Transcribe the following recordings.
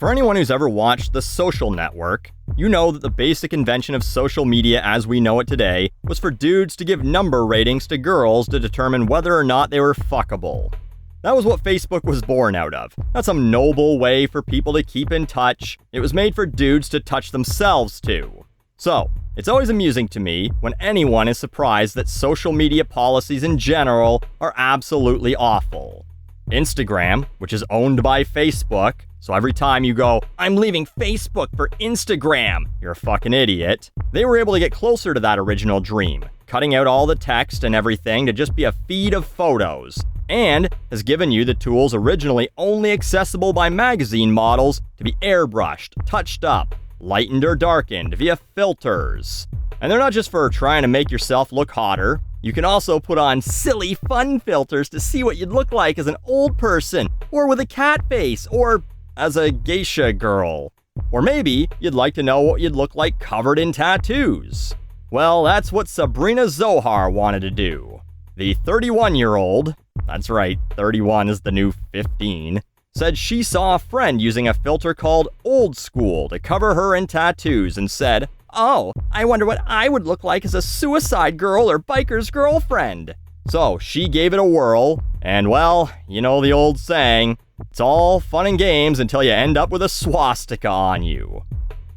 For anyone who's ever watched The Social Network, you know that the basic invention of social media as we know it today was for dudes to give number ratings to girls to determine whether or not they were fuckable. That was what Facebook was born out of. Not some noble way for people to keep in touch. It was made for dudes to touch themselves too. So, it's always amusing to me when anyone is surprised that social media policies in general are absolutely awful. Instagram, which is owned by Facebook, so every time you go, I'm leaving Facebook for Instagram, you're a fucking idiot. They were able to get closer to that original dream, cutting out all the text and everything to just be a feed of photos, and has given you the tools originally only accessible by magazine models to be airbrushed, touched up, lightened or darkened via filters. And they're not just for trying to make yourself look hotter. You can also put on silly fun filters to see what you'd look like as an old person, or with a cat face, or as a geisha girl. Or maybe you'd like to know what you'd look like covered in tattoos. Well, that's what Sabrina Zohar wanted to do. The 31-year-old, that's right, 31 is the new 15, said she saw a friend using a filter called Old School to cover her in tattoos and said, "Oh, I wonder what I would look like as a suicide girl or biker's girlfriend." So she gave it a whirl, and well, you know the old saying, it's all fun and games until you end up with a swastika on you.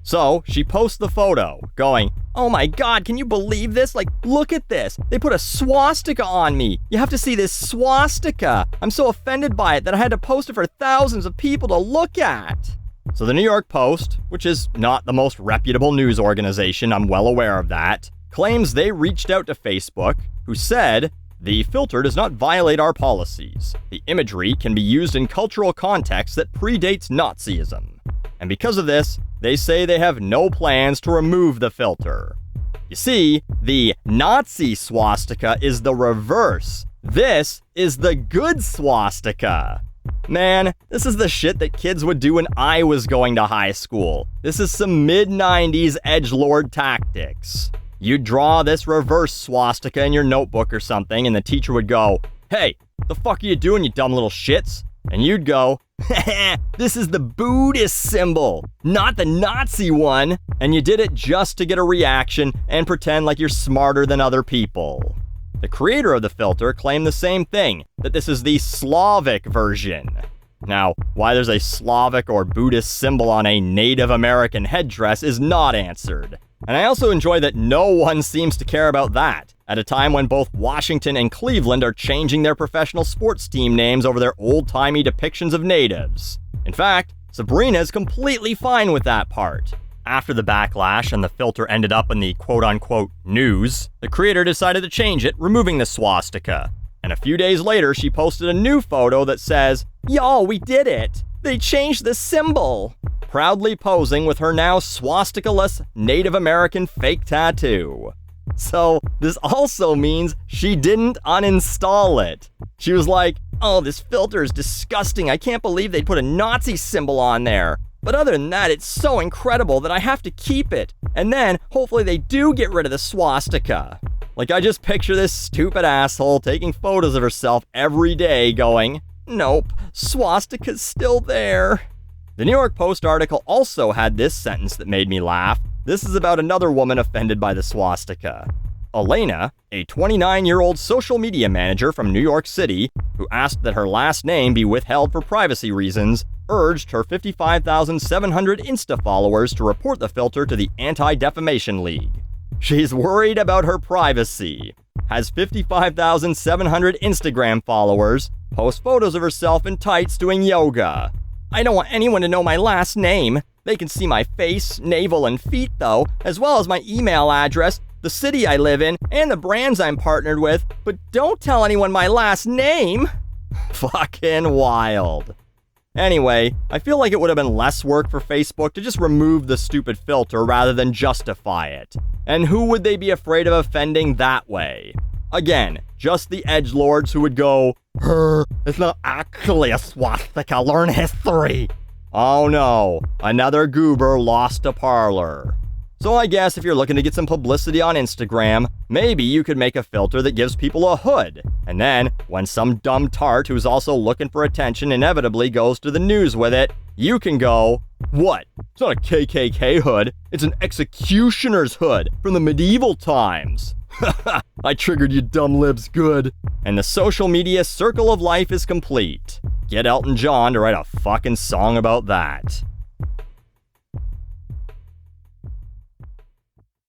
So she posts the photo, going, "Oh my god, can you believe this? Like, look at this. They put a swastika on me. You have to see this swastika. I'm so offended by it that I had to post it for thousands of people to look at." So the New York Post, which is not the most reputable news organization, I'm well aware of that, claims they reached out to Facebook, who said, "The filter does not violate our policies. The imagery can be used in cultural context that predates Nazism." And because of this, they say they have no plans to remove the filter. You see, the Nazi swastika is the reverse. This is the good swastika. Man, this is the shit that kids would do when I was going to high school. This is some mid-90s edgelord tactics. You'd draw this reverse swastika in your notebook or something, and the teacher would go, "Hey, what the fuck are you doing, you dumb little shits?" And you'd go, "This is the Buddhist symbol, not the Nazi one." And you did it just to get a reaction and pretend like you're smarter than other people. The creator of the filter claimed the same thing, that this is the Slavic version. Now, why there's a Slavic or Buddhist symbol on a Native American headdress is not answered. And I also enjoy that no one seems to care about that, at a time when both Washington and Cleveland are changing their professional sports team names over their old-timey depictions of natives. In fact, Sabrina is completely fine with that part. After the backlash and the filter ended up in the quote-unquote news, the creator decided to change it, removing the swastika. And a few days later, she posted a new photo that says, "Y'all, we did it! They changed the symbol!" Proudly posing with her now swastika-less Native American fake tattoo. So, this also means she didn't uninstall it. She was like, "Oh, this filter is disgusting. I can't believe they put a Nazi symbol on there. But other than that, it's so incredible that I have to keep it. And then, hopefully they do get rid of the swastika." Like, I just picture this stupid asshole taking photos of herself every day going, "Nope, swastika's still there." The New York Post article also had this sentence that made me laugh. This is about another woman offended by the swastika. Elena, a 29-year-old social media manager from New York City, who asked that her last name be withheld for privacy reasons, urged her 55,700 Insta followers to report the filter to the Anti-Defamation League. She's worried about her privacy. Has 55,700 Instagram followers, posts photos of herself in tights doing yoga. "I don't want anyone to know my last name. They can see my face, navel, and feet though, as well as my email address, the city I live in, and the brands I'm partnered with, but don't tell anyone my last name." Fucking wild. Anyway, I feel like it would have been less work for Facebook to just remove the stupid filter rather than justify it. And who would they be afraid of offending that way? Again, just the edgelords who would go, "It's not actually a swastika, learn history." Oh no, another goober lost a parlor. So I guess if you're looking to get some publicity on Instagram, maybe you could make a filter that gives people a hood. And then, when some dumb tart who's also looking for attention inevitably goes to the news with it, You can go, what? It's not a KKK hood. It's an executioner's hood from the medieval times. I triggered you dumb libs good. And the social media circle of life is complete. Get Elton John to write a fucking song about that.